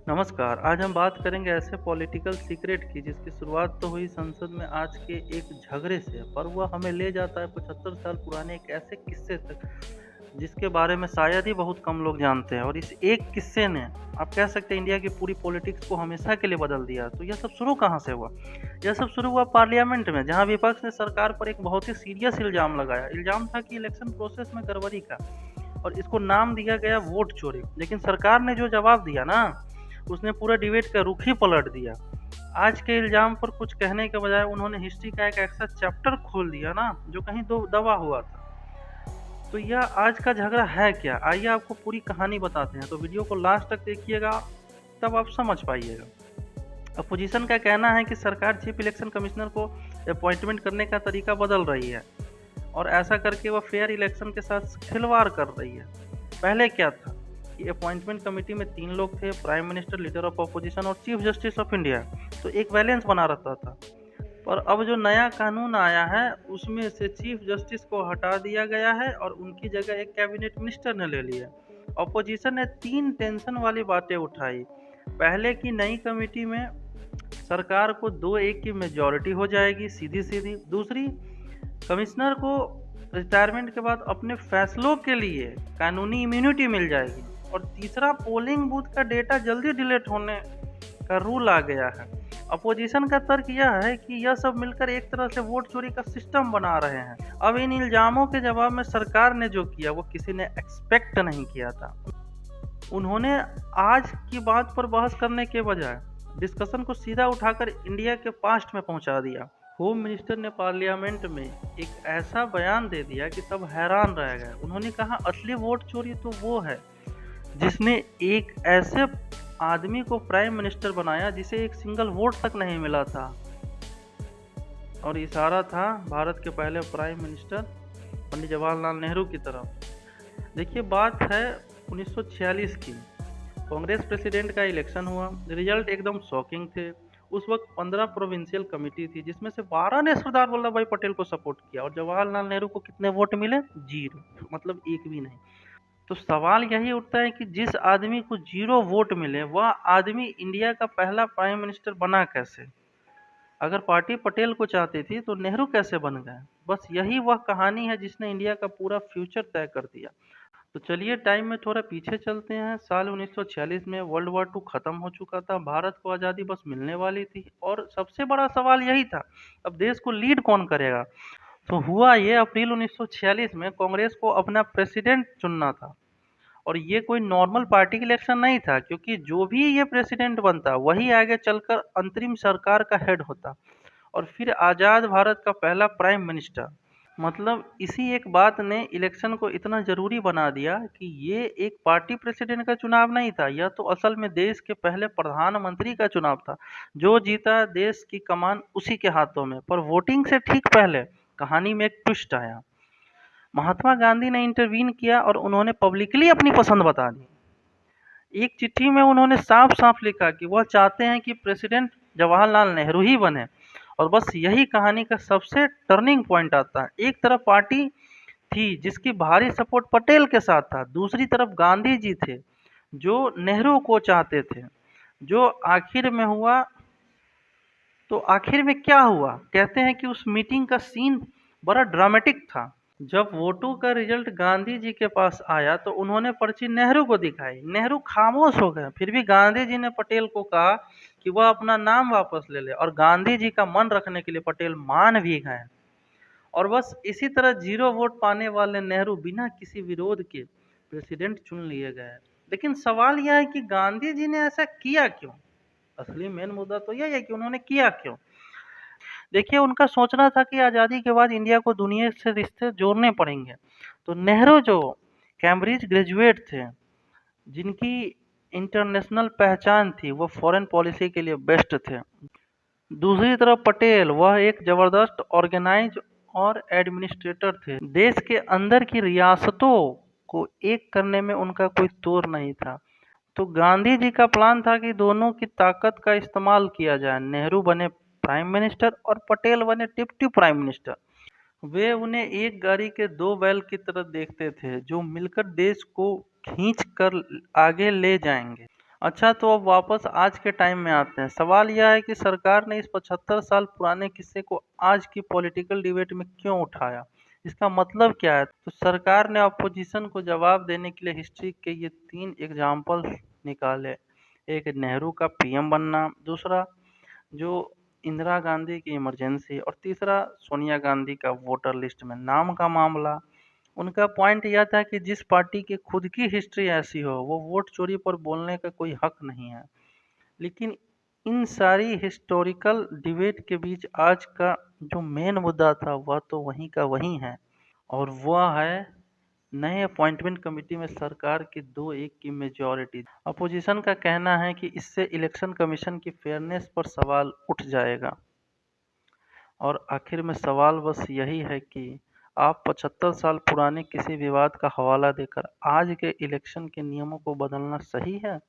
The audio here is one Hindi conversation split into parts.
नमस्कार, आज हम बात करेंगे ऐसे पॉलिटिकल सीक्रेट की जिसकी शुरुआत तो हुई संसद में आज के एक झगड़े से, पर वह हमें ले जाता है 75 साल पुराने एक ऐसे किस्से तक जिसके बारे में शायद ही बहुत कम लोग जानते हैं। और इस एक किस्से ने, आप कह सकते हैं, इंडिया की पूरी पॉलिटिक्स को हमेशा के लिए बदल दिया। तो यह सब शुरू कहाँ से हुआ? यह सब शुरू हुआ पार्लियामेंट में, जहाँ विपक्ष ने सरकार पर एक बहुत ही सीरियस इल्जाम लगाया। इल्जाम था कि इलेक्शन प्रोसेस में गड़बड़ी का, और इसको नाम दिया गया वोट चोरी। लेकिन सरकार ने जो जवाब दिया ना, उसने पूरा डिबेट का रुख ही पलट दिया। आज के इल्जाम पर कुछ कहने के बजाय उन्होंने हिस्ट्री का एक ऐसा चैप्टर खोल दिया ना, जो कहीं दबा हुआ था। तो यह आज का झगड़ा है क्या? आइए आपको पूरी कहानी बताते हैं। तो वीडियो को लास्ट तक देखिएगा, तब आप समझ पाइएगा। अपोजिशन का कहना है कि सरकार चीफ इलेक्शन कमिश्नर को अपॉइंटमेंट करने का तरीका बदल रही है, और ऐसा करके वह फेयर इलेक्शन के साथ खिलवाड़ कर रही है। पहले क्या था कि अपॉइंटमेंट कमेटी में 3 लोग थे, prime minister, leader of opposition और चीफ जस्टिस ऑफ इंडिया। तो एक बैलेंस बना रहता था। पर अब जो नया कानून आया है, उसमें से चीफ जस्टिस को हटा दिया गया है और उनकी जगह एक कैबिनेट मिनिस्टर ने ले लिया। अपोजिशन ने 3 टेंशन वाली बातें उठाई। पहले की नई कमेटी में सरकार को 2-1 की मेजॉरिटी हो जाएगी, सीधी सीधी। दूसरी, कमिश्नर को रिटायरमेंट के बाद अपने फैसलों के लिए कानूनी इम्यूनिटी मिल जाएगी। और तीसरा, पोलिंग बूथ का डेटा जल्दी डिलीट होने का रूल आ गया है। अपोजिशन का तर्क यह है कि यह सब मिलकर एक तरह से वोट चोरी का सिस्टम बना रहे हैं। अब इन इल्जामों के जवाब में सरकार ने जो किया वो किसी ने एक्सपेक्ट नहीं किया था। उन्होंने आज की बात पर बहस करने के बजाय डिस्कशन को सीधा उठाकर इंडिया के पास्ट में पहुंचा दिया। होम मिनिस्टर ने पार्लियामेंट में एक ऐसा बयान दे दिया कि सब हैरान रह गए। उन्होंने कहा, असली वोट चोरी तो वो है जिसने एक ऐसे आदमी को प्राइम मिनिस्टर बनाया जिसे एक सिंगल वोट तक नहीं मिला था। और इशारा था भारत के पहले प्राइम मिनिस्टर पंडित जवाहरलाल नेहरू की तरफ। देखिए, बात है 1946 की। कांग्रेस प्रेसिडेंट का इलेक्शन हुआ। रिजल्ट एकदम शॉकिंग थे। उस वक्त 15 प्रोविंशियल कमेटी थी, जिसमें से 12 ने सरदार वल्लभ भाई पटेल को सपोर्ट किया, और जवाहरलाल नेहरू को कितने वोट मिले? 0, मतलब एक भी नहीं। तो सवाल यही उठता है कि जिस आदमी को 0 वोट मिले, वह आदमी इंडिया का पहला प्राइम मिनिस्टर बना कैसे? अगर पार्टी पटेल को चाहती थी तो नेहरू कैसे बन गए? बस यही वह कहानी है जिसने इंडिया का पूरा फ्यूचर तय कर दिया। तो चलिए टाइम में थोड़ा पीछे चलते हैं। साल 1946 में वर्ल्ड वॉर 2 खत्म हो चुका था। भारत को आज़ादी बस मिलने वाली थी, और सबसे बड़ा सवाल यही था, अब देश को लीड कौन करेगा? तो हुआ ये, अप्रैल 1946 में कांग्रेस को अपना प्रेसिडेंट चुनना था। और ये कोई नॉर्मल पार्टी इलेक्शन नहीं था, क्योंकि जो भी ये प्रेसिडेंट बनता वही आगे चलकर अंतरिम सरकार का हेड होता, और फिर आज़ाद भारत का पहला प्राइम मिनिस्टर। मतलब इसी एक बात ने इलेक्शन को इतना जरूरी बना दिया कि ये एक पार्टी प्रेसिडेंट का चुनाव नहीं था, यह तो असल में देश के पहले प्रधानमंत्री का चुनाव था। जो जीता, देश की कमान उसी के हाथों में। पर वोटिंग से ठीक पहले कहानी में एक ट्विस्ट आया। महात्मा गांधी ने इंटरवीन किया और उन्होंने पब्लिकली अपनी पसंद बता दी। एक चिट्ठी में उन्होंने साफ साफ लिखा कि वह चाहते हैं कि प्रेसिडेंट जवाहरलाल नेहरू ही बने। और बस यही कहानी का सबसे टर्निंग पॉइंट आता है। एक तरफ पार्टी थी जिसकी भारी सपोर्ट पटेल के साथ था, दूसरी तरफ गांधी जी थे जो नेहरू को चाहते थे। जो आखिर में हुआ, तो आखिर में क्या हुआ? कहते हैं कि उस मीटिंग का सीन बड़ा ड्रामेटिक था। जब वोटों का रिजल्ट गांधी जी के पास आया तो उन्होंने पर्ची नेहरू को दिखाई। नेहरू खामोश हो गए। फिर भी गांधी जी ने पटेल को कहा कि वह अपना नाम वापस ले ले, और गांधी जी का मन रखने के लिए पटेल मान भी गए। और बस इसी तरह 0 वोट पाने वाले नेहरू बिना किसी विरोध के प्रेसिडेंट चुन लिए गए। लेकिन सवाल यह है कि गांधी जी ने ऐसा किया क्यों? असली मेन मुद्दा तो यही है कि उन्होंने किया क्यों। देखिए, उनका सोचना था कि आज़ादी के बाद इंडिया को दुनिया से रिश्ते जोड़ने पड़ेंगे। तो नेहरू जो कैम्ब्रिज ग्रेजुएट थे, जिनकी इंटरनेशनल पहचान थी, वो फॉरेन पॉलिसी के लिए बेस्ट थे। दूसरी तरफ पटेल, वह एक जबरदस्त ऑर्गेनाइज और एडमिनिस्ट्रेटर थे। देश के अंदर की रियासतों को एक करने में उनका कोई तोड़ नहीं था। तो गांधी जी का प्लान था कि दोनों की ताकत का इस्तेमाल किया जाए। नेहरू बने प्राइम मिनिस्टर और पटेल बने डिप्टी प्राइम मिनिस्टर। वे उन्हें एक गाड़ी के 2 बैल की तरह देखते थे, जो मिलकर देश को खींच कर आगे ले जाएंगे। अच्छा, तो अब वापस आज के टाइम में आते हैं। सवाल यह है कि सरकार ने इस 75 साल पुराने किस्से को आज की पॉलिटिकल डिबेट में क्यों उठाया? इसका मतलब क्या है? तो सरकार ने अपोजिशन को जवाब देने के लिए हिस्ट्री के ये 3 एग्जाम्पल्स निकाले। एक नेहरू का पीएम बनना, दूसरा जो इंदिरा गांधी की इमरजेंसी और तीसरा सोनिया गांधी का वोटर लिस्ट में नाम का मामला। उनका पॉइंट यह था कि जिस पार्टी की खुद की हिस्ट्री ऐसी हो वो वोट चोरी पर बोलने का कोई हक नहीं है। लेकिन इन सारी हिस्टोरिकल डिबेट के बीच आज का जो मेन मुद्दा था वह तो वहीं का वहीं है, और वह है नए अपॉइंटमेंट कमेटी में सरकार की 2-1 की मेजॉरिटी। अपोजिशन का कहना है कि इससे इलेक्शन कमीशन की फेयरनेस पर सवाल उठ जाएगा। और आखिर में सवाल बस यही है कि आप 75 साल पुराने किसी विवाद का हवाला देकर आज के इलेक्शन के नियमों को बदलना सही है?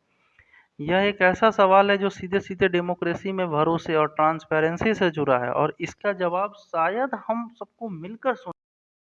यह एक ऐसा सवाल है जो सीधे-सीधे डेमोक्रेसी में भरोसे और ट्रांसपेरेंसी से जुड़ा है, और इसका जवाब शायद हम सबको मिलकर